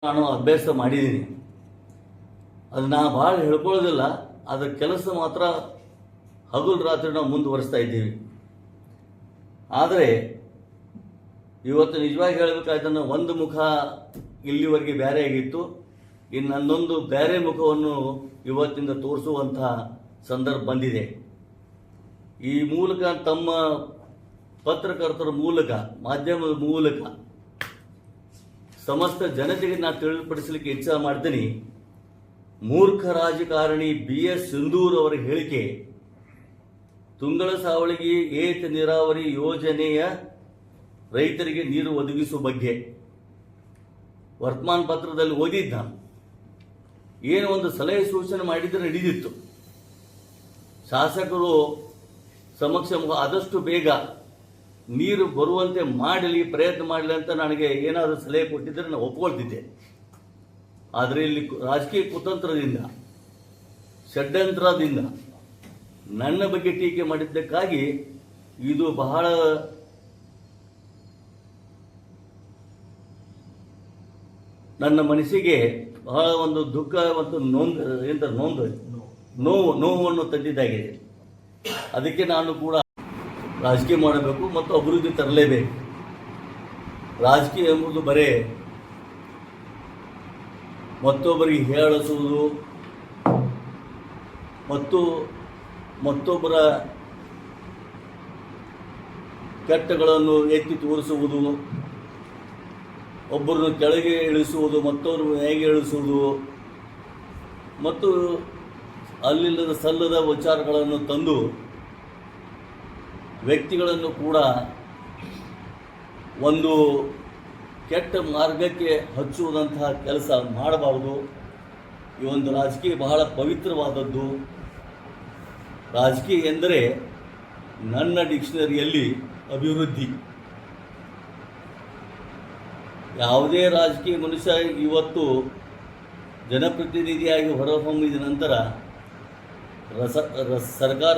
ನಾನು ಅಭ್ಯಾಸ ಮಾಡಿದ್ದೀನಿ. ಅದು ನಾ ಭಾಳ ಹೇಳ್ಕೊಳ್ಳೋದಿಲ್ಲ, ಅದರ ಕೆಲಸ ಮಾತ್ರ ಹಗಲು ರಾತ್ರಿ ನಾವು ಮುಂದುವರಿಸ್ತಾ ಇದ್ದೀವಿ. ಆದರೆ ಇವತ್ತು ನಿಜವಾಗಿ ಹೇಳಬೇಕಾದ್ರೆ ಒಂದು ಮುಖ ಇಲ್ಲಿವರೆಗೆ ಬೇರೆ ಆಗಿತ್ತು, ಇನ್ನು ನನ್ನೊಂದು ಬೇರೆ ಮುಖವನ್ನು ಇವತ್ತಿಂದ ತೋರಿಸುವಂತಹ ಸಂದರ್ಭ ಬಂದಿದೆ. ಈ ಮೂಲಕ ತಮ್ಮ ಪತ್ರಕರ್ತರ ಮೂಲಕ, ಮಾಧ್ಯಮದ ಮೂಲಕ ಸಮಸ್ತ ಜನತೆಗೆ ನಾನು ತಿಳಿಪಡಿಸಲಿಕ್ಕೆ ಇಚ್ಛೆ ಮಾಡ್ತೀನಿ. ಮೂರ್ಖ ರಾಜಕಾರಣಿ BS ಸಿಂಧೂರ್ ಅವರ ಹೇಳಿಕೆ ತುಂಗಳ ಸಾವಳಗಿ ಏತ ನೀರಾವರಿ ಯೋಜನೆಯ ರೈತರಿಗೆ ನೀರು ಒದಗಿಸುವ ಬಗ್ಗೆ ವರ್ತಮಾನ ಪತ್ರದಲ್ಲಿ ಓದಿದ್ದ. ಏನು ಒಂದು ಸಲಹೆ ಸೂಚನೆ ಮಾಡಿದರೆ ನಡೆದಿತ್ತು. ಶಾಸಕರು ಸಮಕ್ಷ ಆದಷ್ಟು ಬೇಗ ನೀರು ಬರುವಂತೆ ಮಾಡಲಿ, ಪ್ರಯತ್ನ ಮಾಡಲಿ ಅಂತ ನನಗೆ ಏನಾದರೂ ಸಲಹೆ ಕೊಟ್ಟಿದ್ದರೆ ನಾನು ಒಪ್ಕೊಳ್ತಿದ್ದೆ. ಆದರೆ ಇಲ್ಲಿ ರಾಜಕೀಯ ಕುತಂತ್ರದಿಂದ, ಷಡ್ಯಂತ್ರದಿಂದ ನನ್ನ ಬಗ್ಗೆ ಟೀಕೆ ಮಾಡಿದ್ದಕ್ಕಾಗಿ ಇದು ಬಹಳ ನನ್ನ ಮನಸ್ಸಿಗೆ ಬಹಳ ಒಂದು ದುಃಖ ಮತ್ತು ನೋವನ್ನು ತಂದಿದ್ದಾಗಿದೆ. ಅದಕ್ಕೆ ನಾನು ಕೂಡ ರಾಜಕೀಯ ಮಾಡಬೇಕು ಮತ್ತು ಅಭಿವೃದ್ಧಿ ತರಲೇಬೇಕು. ರಾಜಕೀಯ ಎಂಬುದು ಬರೇ ಮತ್ತೊಬ್ಬರಿಗೆ ಹೇಳಿಸುವುದು ಮತ್ತು ಮತ್ತೊಬ್ಬರ ಕೆಟ್ಟಗಳನ್ನು ಎತ್ತಿ ತೋರಿಸುವುದು, ಒಬ್ಬರನ್ನು ಕೆಳಗೆ ಇಳಿಸುವುದು, ಮತ್ತೊಬ್ಬರು ಹೇಗೆ ಇಳಿಸುವುದು ಮತ್ತು ಅಲ್ಲಿಲ್ಲದ ಸಲ್ಲದ ವಿಚಾರಗಳನ್ನು ತಂದು ವ್ಯಕ್ತಿಗಳನ್ನು ಕೂಡ ಒಂದು ಕೆಟ್ಟ ಮಾರ್ಗಕ್ಕೆ ಹಚ್ಚುವುದಂತಹ ಕೆಲಸ ಮಾಡಬಾರದು. ಈ ಒಂದು ರಾಜಕೀಯ ಬಹಳ ಪವಿತ್ರವಾದದ್ದು. ರಾಜಕೀಯ ಎಂದರೆ ನನ್ನ ಡಿಕ್ಷನರಿಯಲ್ಲಿ ಅಭಿವೃದ್ಧಿ. ಯಾವುದೇ ರಾಜಕೀಯ ಮನುಷ್ಯ ಇವತ್ತು ಜನಪ್ರತಿನಿಧಿಯಾಗಿ ಹೊರಹೊಮ್ಮಿದ ನಂತರ ಸರ್ಕಾರ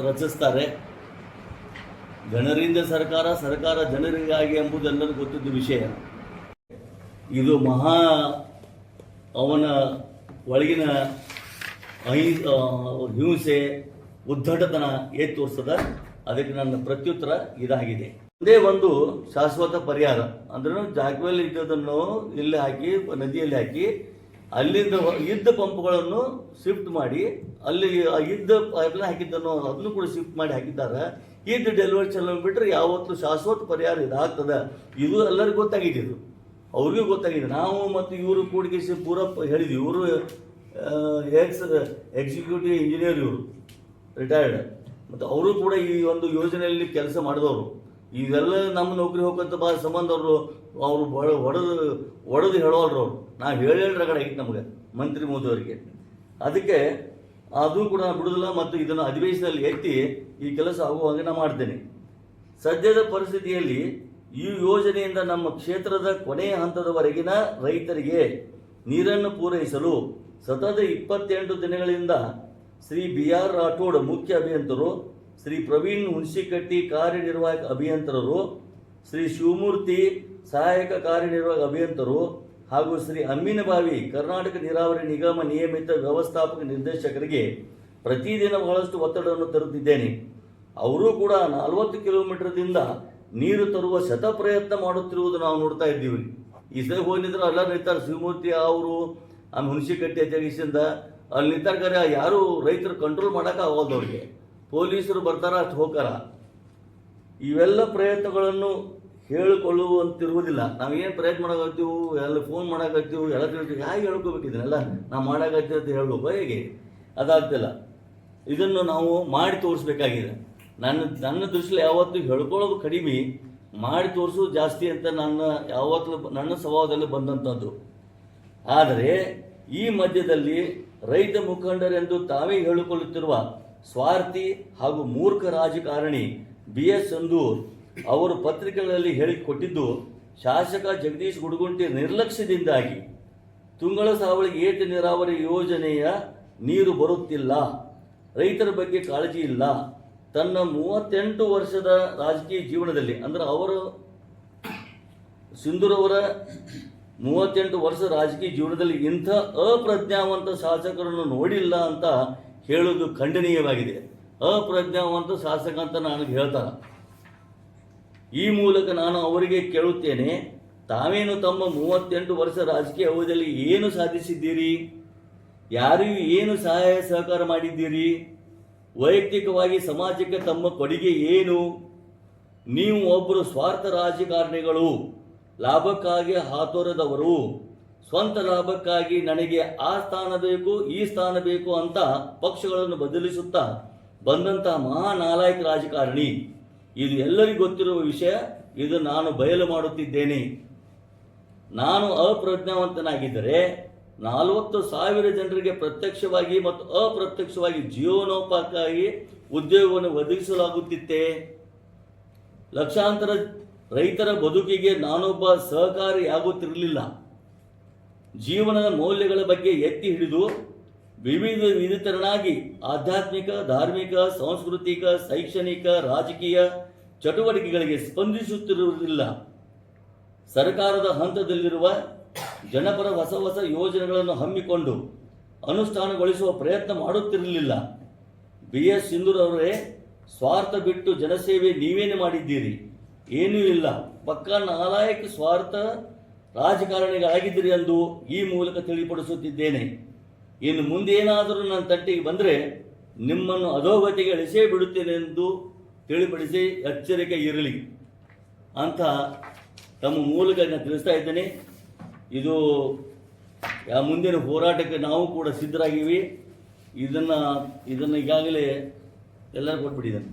ರಚಿಸ್ತಾರೆ. ಜನರಿಂದ ಸರ್ಕಾರ, ಸರ್ಕಾರ ಜನರಿಗಾಗಿ ಎಂಬುದೆಲ್ಲರಿಗೂ ಗೊತ್ತಿದ್ದ ವಿಷಯ. ಇದು ಅವನ ಒಳಗಿನ ಹಿಂಸೆ, ಉದ್ದಟತನ ಏತ್ ತೋರಿಸ್ತದ. ಅದಕ್ಕೆ ನನ್ನ ಪ್ರತ್ಯುತ್ತರ ಇದಾಗಿದೆ. ಒಂದೇ ಒಂದು ಶಾಶ್ವತ ಪರಿಹಾರ ಅಂದ್ರೆ ಜಾಗದಲ್ಲಿ ಇದ್ದದನ್ನು ಇಲ್ಲಿ ಹಾಕಿ, ನದಿಯಲ್ಲಿ ಹಾಕಿ, ಅಲ್ಲಿಂದ ಇದ್ದ ಪಂಪ್ಗಳನ್ನು ಶಿಫ್ಟ್ ಮಾಡಿ, ಅಲ್ಲಿ ಇದ್ದ ಪೈಪ್ಲೈನ್ ಹಾಕಿದ್ದನ್ನು ಅದನ್ನು ಕೂಡ ಶಿಫ್ಟ್ ಮಾಡಿ ಹಾಕಿದ್ದಾರೆ. ಇದ್ದ ಡೆಲಿವರಿ ಚಲೋ ಬಿಟ್ಟರೆ ಯಾವತ್ತು ಶಾಶ್ವತ ಪರಿಹಾರ ಇದಾಗ್ತದೆ. ಇದು ಎಲ್ಲರಿಗೂ ಗೊತ್ತಾಗಿದೆ, ಇದು ಅವ್ರಿಗೂ ಗೊತ್ತಾಗಿದೆ. ನಾವು ಮತ್ತು ಇವರು ಕೂಡಿಗೆ ಪೂರ ಹೇಳಿದ್ವಿ. ಇವರು ಎಕ್ಸಿಕ್ಯೂಟಿವ್ ಇಂಜಿನಿಯರ್, ಇವರು ರಿಟೈರ್ಡ್, ಮತ್ತು ಅವರು ಕೂಡ ಈ ಒಂದು ಯೋಜನೆಯಲ್ಲಿ ಕೆಲಸ ಮಾಡಿದವರು. ಇವೆಲ್ಲ ನಮ್ಮ ನೌಕರಿ ಹೋಗಂತ ಭಾಳ ಸಂಬಂಧ ಅವರು ಒಡೆದು ಹೇಳೋಲ್ರು. ಅವರು ನಾವು ಹೇಳಿ ರಗಡ ಆಗಿತ್ತು ನಮಗೆ, ಮಂತ್ರಿ ಮೋದಿಯವರಿಗೆ. ಅದಕ್ಕೆ ಅದು ಕೂಡ ನಾನು ಬಿಡೋದಿಲ್ಲ ಮತ್ತು ಇದನ್ನು ಅಧಿವೇಶನದಲ್ಲಿ ಎತ್ತಿ ಈ ಕೆಲಸ ಆಗುವಂಗೆ ನಾನು ಮಾಡ್ತೇನೆ. ಸದ್ಯದ ಪರಿಸ್ಥಿತಿಯಲ್ಲಿ ಈ ಯೋಜನೆಯಿಂದ ನಮ್ಮ ಕ್ಷೇತ್ರದ ಕೊನೆಯ ಹಂತದವರೆಗಿನ ರೈತರಿಗೆ ನೀರನ್ನು ಪೂರೈಸಲು ಸತತ 28 ದಿನಗಳಿಂದ ಶ್ರೀ BR ರಾಠೋಡ್ ಮುಖ್ಯ ಅಭಿಯಂತರು, ಶ್ರೀ ಪ್ರವೀಣ್ ಹುಣಸಿಕಟ್ಟಿ ಕಾರ್ಯನಿರ್ವಾಹಕ ಅಭಿಯಂತರರು, ಶ್ರೀ ಶಿವಮೂರ್ತಿ ಸಹಾಯಕ ಕಾರ್ಯನಿರ್ವಾಹಕ ಅಭಿಯಂತರು ಹಾಗೂ ಶ್ರೀ ಅಮ್ಮಿನಬಾವಿ ಕರ್ನಾಟಕ ನೀರಾವರಿ ನಿಗಮ ನಿಯಮಿತ ವ್ಯವಸ್ಥಾಪಕ ನಿರ್ದೇಶಕರಿಗೆ ಪ್ರತಿದಿನ ಬಹಳಷ್ಟು ಒತ್ತಡವನ್ನು ತರುತ್ತಿದ್ದೇನೆ. ಅವರು ಕೂಡ 40 ಕಿಲೋಮೀಟರ್ದಿಂದ ನೀರು ತರುವ ಶತ ಪ್ರಯತ್ನ ಮಾಡುತ್ತಿರುವುದು ನಾವು ನೋಡ್ತಾ ಇದ್ದೀವಿ. ಈ ಸಲ ಹೋಗಿದ್ರೆ ಎಲ್ಲ ನಿಂತಾರೆ, ಶಿವಮೂರ್ತಿ ಅವರು ಆಮೇಲೆ ಹುಣಸಿಕಟ್ಟಿ ಅಧ್ಯಕ್ಷದಿಂದ ಅಲ್ಲಿ ನಿಂತಾರ. ಯಾರು ರೈತರು ಕಂಟ್ರೋಲ್ ಮಾಡೋಕೆ ಆಗೋದು, ಅವ್ರಿಗೆ ಪೊಲೀಸರು ಬರ್ತಾರ, ಅಷ್ಟು ಹೋಗಾರ. ಇವೆಲ್ಲ ಪ್ರಯತ್ನಗಳನ್ನು ಹೇಳಿಕೊಳ್ಳುವಂತಿರುವುದಿಲ್ಲ. ನಾವೇನು ಪ್ರಯತ್ನ ಮಾಡಾಕತ್ತೀವಿ, ಎಲ್ಲ ಫೋನ್ ಮಾಡಾಕತ್ತೀವಿ, ಎಲ್ಲ ತಿಳ್ತೀವಿ. ಹೇಗೆ ಹೇಳ್ಕೋಬೇಕಿದ್ದೀನಲ್ಲ, ನಾವು ಮಾಡಾಕತ್ತೀವಿ ಅಂತ ಹೇಳ್ಬೇಕು, ಹೇಗೆ ಅದಾಗ್ತಿಲ್ಲ. ಇದನ್ನು ನಾವು ಮಾಡಿ ತೋರಿಸ್ಬೇಕಾಗಿದೆ. ನನ್ನ ದೃಷ್ಟಿಯಲ್ಲಿ ಯಾವತ್ತೂ ಹೇಳ್ಕೊಳ್ಳೋದು ಕಡಿಮೆ, ಮಾಡಿ ತೋರಿಸೋದು ಜಾಸ್ತಿ ಅಂತ ನನ್ನ ಸ್ವಭಾವದಲ್ಲಿ ಬಂದಂಥದ್ದು. ಆದರೆ ಈ ಮಧ್ಯದಲ್ಲಿ ರೈತ ಮುಖಂಡರೆಂದು ತಾವೇ ಹೇಳಿಕೊಳ್ಳುತ್ತಿರುವ ಸ್ವಾರ್ಥಿ ಹಾಗೂ ಮೂರ್ಖ ರಾಜಕಾರಣಿ BS ಸಿಂಧೂರ್ ಅವರು ಪತ್ರಿಕೆಗಳಲ್ಲಿ ಹೇಳಿಕೊಟ್ಟಿದ್ದು ಶಾಸಕ ಜಗದೀಶ್ ಗುಡಗುಂಟಿ ನಿರ್ಲಕ್ಷ್ಯದಿಂದಾಗಿ ತುಂಗಳ ಸಾವಳಗಿ ಏತ ನೀರಾವರಿ ಯೋಜನೆಯ ನೀರು ಬರುತ್ತಿಲ್ಲ, ರೈತರ ಬಗ್ಗೆ ಕಾಳಜಿ ಇಲ್ಲ. ತನ್ನ 38 ವರ್ಷದ ರಾಜಕೀಯ ಜೀವನದಲ್ಲಿ, ಅಂದರೆ ಅವರು ಸಿಂಧೂರವರ 38 ವರ್ಷ ರಾಜಕೀಯ ಜೀವನದಲ್ಲಿ ಇಂಥ ಅಪ್ರಜ್ಞಾವಂತ ಶಾಸಕರನ್ನು ನೋಡಿಲ್ಲ ಅಂತ ಹೇಳೋದು ಖಂಡನೀಯವಾಗಿದೆ. ಅಪ್ರಜ್ಞಾವಂತ ಶಾಸಕ ಅಂತ ನನಗೆ ಹೇಳ್ತಾರ. ಈ ಮೂಲಕ ನಾನು ಅವರಿಗೆ ಕೇಳುತ್ತೇನೆ, ತಾವೇನು ತಮ್ಮ 38 ವರ್ಷ ರಾಜಕೀಯ ಅವಧಿಯಲ್ಲಿ ಏನು ಸಾಧಿಸಿದ್ದೀರಿ? ಯಾರಿಗೂ ಏನು ಸಹಾಯ ಸಹಕಾರ ಮಾಡಿದ್ದೀರಿ? ವೈಯಕ್ತಿಕವಾಗಿ ಸಮಾಜಕ್ಕೆ ತಮ್ಮ ಕೊಡುಗೆ ಏನು? ನೀವು ಒಬ್ಬರು ಸ್ವಾರ್ಥ ರಾಜಕಾರಣಿಗಳು, ಲಾಭಕ್ಕಾಗಿ ಹಾತೊರೆದವರು, ಸ್ವಂತ ಲಾಭಕ್ಕಾಗಿ ನನಗೆ ಆ ಸ್ಥಾನ ಬೇಕು ಈ ಸ್ಥಾನ ಬೇಕು ಅಂತ ಪಕ್ಷಗಳನ್ನು ಬದಲಿಸುತ್ತಾ ಬಂದಂಥ ಮಹಾನಾಲಾಯಕ ರಾಜಕಾರಣಿ. ಇದು ಎಲ್ಲರಿಗೂ ಗೊತ್ತಿರುವ ವಿಷಯ. ಇದು ನಾನು ಬಯಲು ಮಾಡುತ್ತಿದ್ದೇನೆ. ನಾನು ಅಪ್ರಜ್ಞಾವಂತನಾಗಿದ್ದರೆ 40,000 ಜನರಿಗೆ ಪ್ರತ್ಯಕ್ಷವಾಗಿ ಮತ್ತು ಅಪ್ರತ್ಯಕ್ಷವಾಗಿ ಜೀವನೋಪಾಯಕ್ಕಾಗಿ ಉದ್ಯೋಗವನ್ನು ಒದಗಿಸಲಾಗುತ್ತಿತ್ತೆ. ಲಕ್ಷಾಂತರ ರೈತರ ಬದುಕಿಗೆ ನಾನೊಬ್ಬ ಸಹಕಾರಿಯಾಗುತ್ತಿರಲಿಲ್ಲ. ಜೀವನದ ಮೌಲ್ಯಗಳ ಬಗ್ಗೆ ಎತ್ತಿ ಹಿಡಿದು ವಿವಿಧತರನಾಗಿ ಆಧ್ಯಾತ್ಮಿಕ, ಧಾರ್ಮಿಕ, ಸಾಂಸ್ಕೃತಿಕ, ಶೈಕ್ಷಣಿಕ, ರಾಜಕೀಯ ಚಟುವಟಿಕೆಗಳಿಗೆ ಸ್ಪಂದಿಸುತ್ತಿರುವುದಿಲ್ಲ. ಸರ್ಕಾರದ ಹಂತದಲ್ಲಿರುವ ಜನಪರ ಹೊಸ ಹೊಸ ಯೋಜನೆಗಳನ್ನು ಹಮ್ಮಿಕೊಂಡು ಅನುಷ್ಠಾನಗೊಳಿಸುವ ಪ್ರಯತ್ನ ಮಾಡುತ್ತಿರಲಿಲ್ಲ. BS ಸಿಂಧೂರ್ ಅವರೇ, ಸ್ವಾರ್ಥ ಬಿಟ್ಟು ಜನಸೇವೆ ನೀವೇನು ಮಾಡಿದ್ದೀರಿ? ಏನೂ ಇಲ್ಲ. ಪಕ್ಕಾ ನಾಲಾಯಕ ಸ್ವಾರ್ಥ ರಾಜಕಾರಣಿಗಳಾಗಿದ್ದೀರಿ ಎಂದು ಈ ಮೂಲಕ ತಿಳಿಪಡಿಸುತ್ತಿದ್ದೇನೆ. ಇನ್ನು ಮುಂದೇನಾದರೂ ನನ್ನ ತಟ್ಟಿಗೆ ಬಂದರೆ ನಿಮ್ಮನ್ನು ಅಧೋಗತಿಗೆ ಎಳೆಸೇ ಬಿಡುತ್ತೇನೆ ಎಂದು ತಿಳಿಪಡಿಸಿ ಎಚ್ಚರಿಕೆ ಇರಲಿ ಅಂತ ತಮ್ಮ ಮೂಲಕ ನಾನು ತಿಳಿಸ್ತಾ ಇದ್ದೇನೆ. ಇದು ಮುಂದಿನ ಹೋರಾಟಕ್ಕೆ ನಾವು ಕೂಡ ಸಿದ್ಧರಾಗಿವಿ. ಇದನ್ನು ಈಗಾಗಲೇ ಎಲ್ಲರೂ ಕೊಟ್ಬಿಟ್ಟಿದ್ದೇನೆ.